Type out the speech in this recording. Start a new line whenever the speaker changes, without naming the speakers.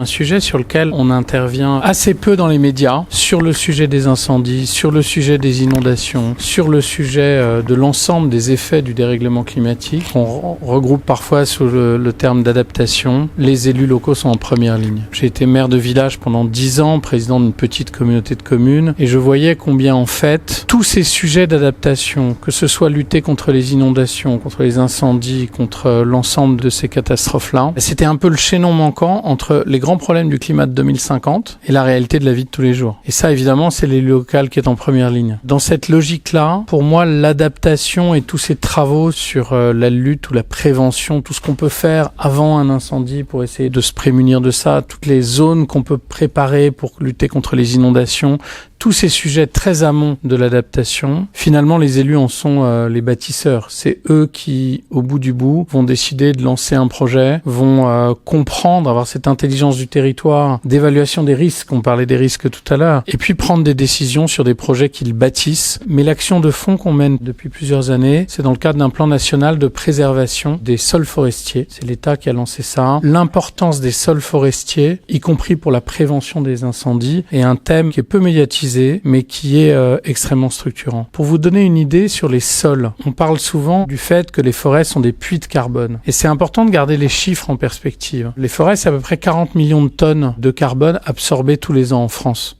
Un sujet sur lequel on intervient assez peu dans les médias, sur le sujet des incendies, sur le sujet des inondations, sur le sujet de l'ensemble des effets du dérèglement climatique. On regroupe parfois sous le terme d'adaptation. Les élus locaux sont en première ligne. J'ai été maire de village pendant 10 ans, président d'une petite communauté de communes, et je voyais combien en fait tous ces sujets d'adaptation, que ce soit lutter contre les inondations, contre les incendies, contre l'ensemble de ces catastrophes-là, c'était un peu le chaînon manquant entre les grands problèmes du climat de 2050 et la réalité de la vie de tous les jours. Et ça, évidemment, c'est l'élu local qui est en première ligne. Dans cette logique-là, pour moi, l'adaptation et tous ces travaux sur la lutte ou la prévention, tout ce qu'on peut faire avant un incendie pour essayer de se prémunir de ça, toutes les zones qu'on peut préparer pour lutter contre les inondations, tous ces sujets très amont de l'adaptation, finalement, les élus en sont les bâtisseurs. C'est eux qui, au bout du bout, vont décider de lancer un projet, vont comprendre, avoir cette intelligence du territoire, d'évaluation des risques, on parlait des risques tout à l'heure, et puis prendre des décisions sur des projets qu'ils bâtissent. Mais l'action de fond qu'on mène depuis plusieurs années, c'est dans le cadre d'un plan national de préservation des sols forestiers. C'est l'État qui a lancé ça. L'importance des sols forestiers, y compris pour la prévention des incendies, est un thème qui est peu médiatisé, mais qui est extrêmement structurant. Pour vous donner une idée sur les sols, on parle souvent du fait que les forêts sont des puits de carbone. Et c'est important de garder les chiffres en perspective. Les forêts, c'est à peu près 40 millions de tonnes de carbone absorbées tous les ans en France.